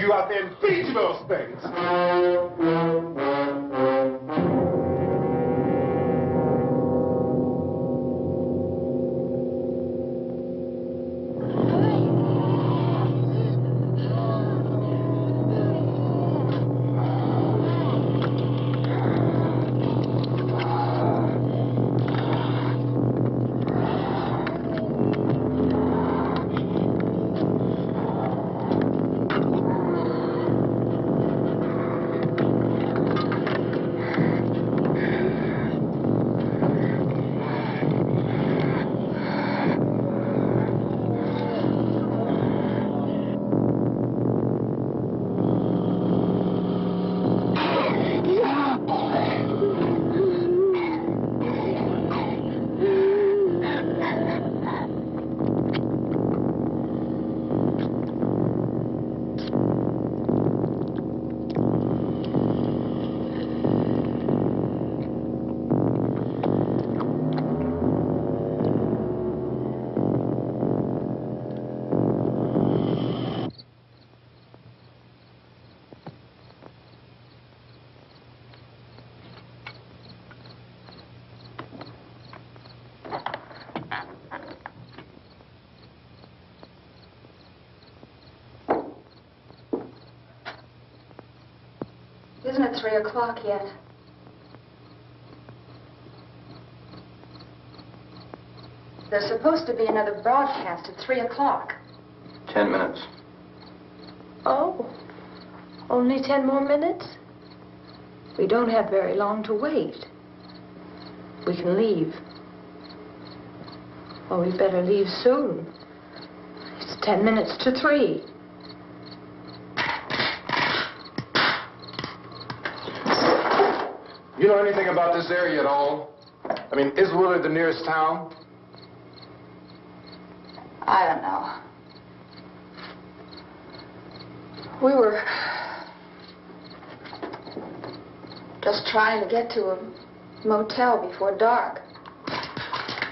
you out there and feed you those things. Isn't it 3 o'clock yet? There's supposed to be another broadcast at 3 o'clock. 10 minutes. Oh, only 10 more minutes? We don't have very long to wait. We can leave. Well, we better leave soon. It's 10 minutes to 3. You know anything about this area at all? I mean, is Willard the nearest town? I don't know. We were just trying to get to a motel before dark.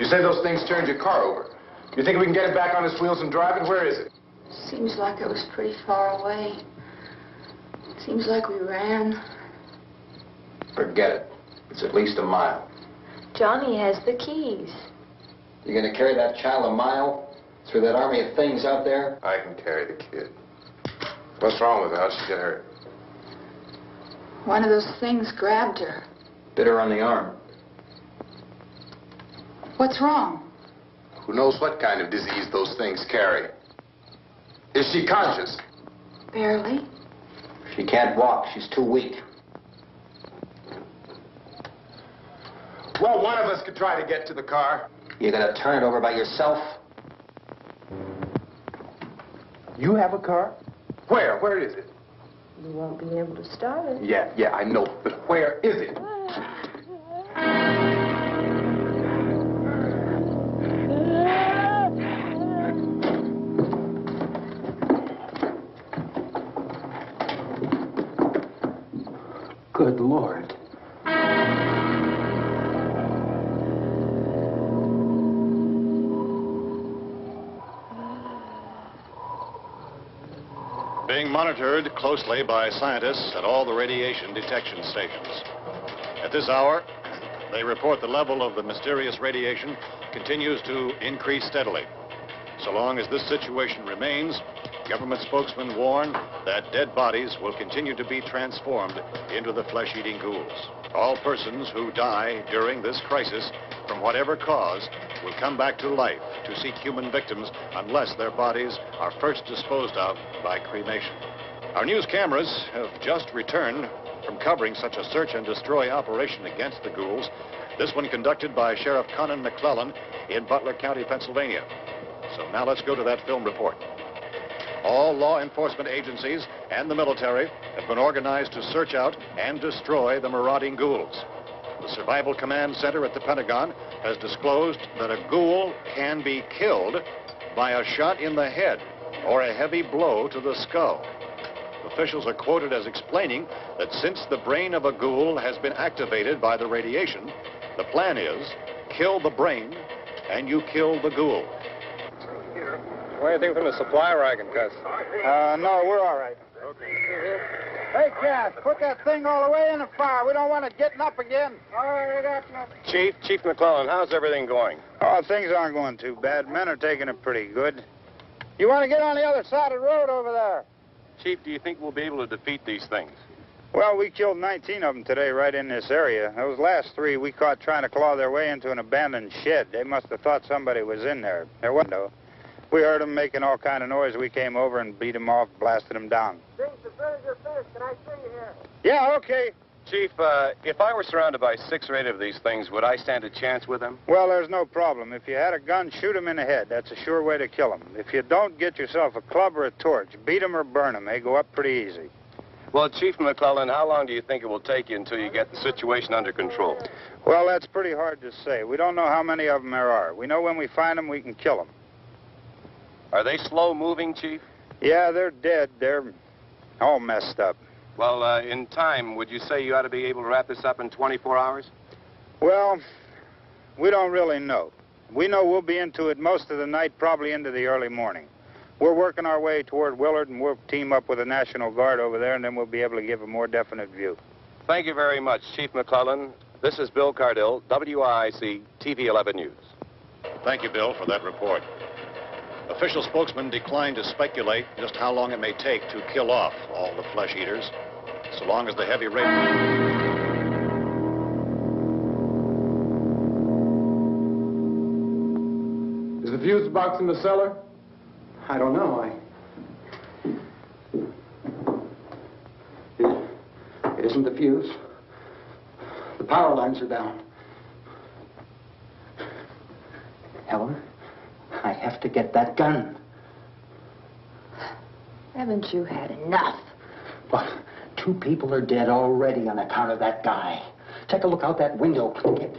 You say those things turned your car over. You think we can get it back on its wheels and drive it? Where is it? Seems like it was pretty far away. Seems like we ran. Forget it. It's at least a mile. Johnny has the keys. You gonna carry that child a mile through that army of things out there? I can carry the kid. What's wrong with her? How'd she get hurt? One of those things grabbed her. Bit her on the arm. What's wrong? Who knows what kind of disease those things carry? Is she conscious? Barely. She can't walk. She's too weak. Well, one of us could try to get to the car. You gonna turn it over by yourself? You have a car? Where? Where is it? You won't be able to start it. Yeah, I know. But where is it? Good Lord. Being monitored closely by scientists at all the radiation detection stations. At this hour, they report the level of the mysterious radiation continues to increase steadily. So long as this situation remains, government spokesmen warn that dead bodies will continue to be transformed into the flesh-eating ghouls. All persons who die during this crisis, from whatever cause, will come back to life to seek human victims unless their bodies are first disposed of by cremation. Our news cameras have just returned from covering such a search and destroy operation against the ghouls, this one conducted by Sheriff Conan McClellan in Butler County, Pennsylvania. So now let's go to that film report. All law enforcement agencies and the military have been organized to search out and destroy the marauding ghouls. The Survival Command Center at the Pentagon has disclosed that a ghoul can be killed by a shot in the head or a heavy blow to the skull. Officials are quoted as explaining that since the brain of a ghoul has been activated by the radiation, the plan is kill the brain and you kill the ghoul. What do you think from the supply wagon, Gus? No, we're all right. Hey, Cass, put that thing all the way in the fire. We don't want it getting up again. All right, I got you. Chief McClellan, how's everything going? Oh, things aren't going too bad. Men are taking it pretty good. You want to get on the other side of the road over there? Chief, do you think we'll be able to defeat these things? Well, we killed 19 of them today right in this area. Those last 3 we caught trying to claw their way into an abandoned shed. They must have thought somebody was in there. There wasn't, though. We heard them making all kind of noise. We came over and beat them off, blasted them down. Things as good as you're finished. Can I see you here? Yeah, okay. Chief, if I were surrounded by 6 or 8 of these things, would I stand a chance with them? Well, there's no problem. If you had a gun, shoot them in the head. That's a sure way to kill them. If you don't, get yourself a club or a torch. Beat them or burn them. They go up pretty easy. Well, Chief McClellan, how long do you think it will take you until you get the situation under control? Well, that's pretty hard to say. We don't know how many of them there are. We know when we find them, we can kill them. Are they slow-moving, Chief? Yeah, they're dead. They're all messed up. Well, in time, would you say you ought to be able to wrap this up in 24 hours? Well, we don't really know. We know we'll be into it most of the night, probably into the early morning. We're working our way toward Willard, and we'll team up with the National Guard over there, and then we'll be able to give a more definite view. Thank you very much, Chief McClellan. This is Bill Cardill, WIC TV 11 News. Thank you, Bill, for that report. Official spokesman declined to speculate just how long it may take to kill off all the flesh eaters, so long as the heavy rain... Is the fuse box in the cellar? I don't know. It isn't the fuse. The power lines are down. Helen, I have to get that gun. Haven't you had enough? But 2 people are dead already on account of that guy. Take a look out that window, click it.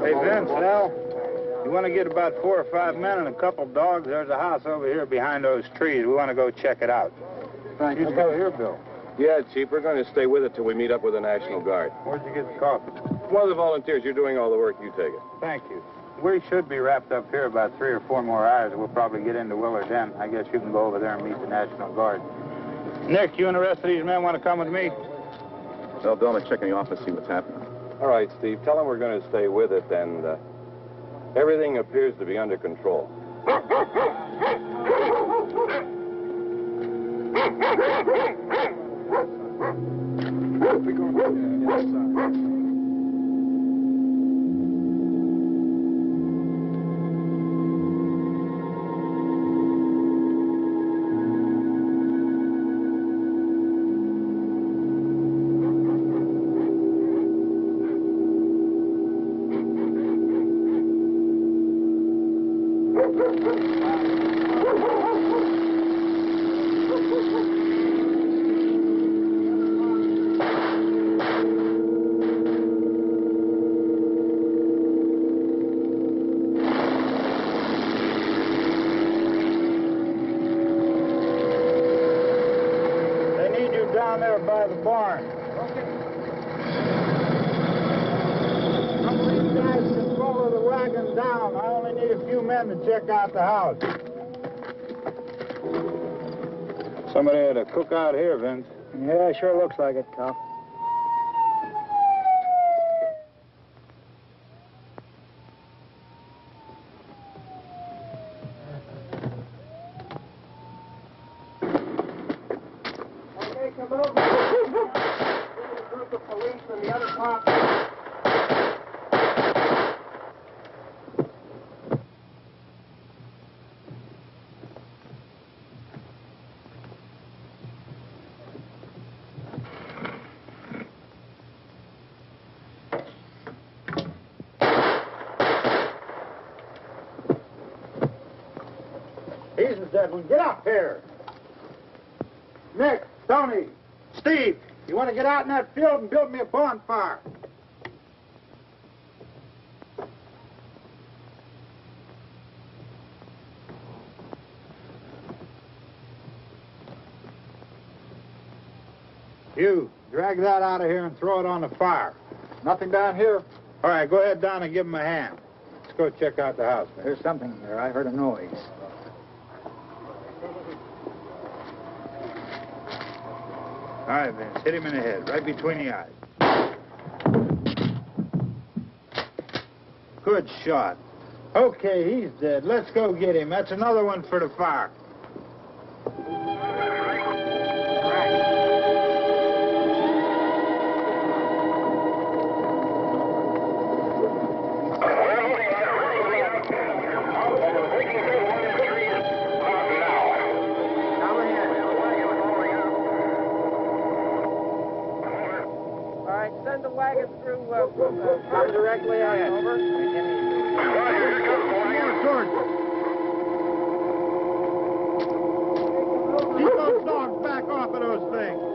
Hey, Vince, Al, you want to get about 4 or 5 men and a couple dogs? There's a house over here behind those trees. We want to go check it out. Thank you. You go here, Bill. Yeah, Chief, we're going to stay with it till we meet up with the National Guard. Where'd you get the coffee? One of the volunteers. You're doing all the work. You take it. Thank you. We should be wrapped up here about 3 or 4 more hours. We'll probably get into Willard's End. I guess you can go over there and meet the National Guard. Nick, you and the rest of these men want to come with me? Well, Bill, let's check in the office, see what's happening. All right, Steve. Tell them we're going to stay with it, and everything appears to be under control. We're going to the inside. Down there by the barn. Okay. Some of these guys can follow the wagon down. I only need a few men to check out the house. Somebody had a cookout here, Vince. Yeah, sure looks like it, Cal. Get up here. Nick, Tony, Steve, you want to get out in that field and build me a bonfire? You, drag that out of here and throw it on the fire. Nothing down here? All right, go ahead down and give him a hand. Let's go check out the house. There's something there. I heard a noise. All right, Vince, hit him in the head, right between the eyes. Good shot. Okay, he's dead. Let's go get him. That's another one for the fire. Come directly ahead. Over. Keep those dogs back off of those things.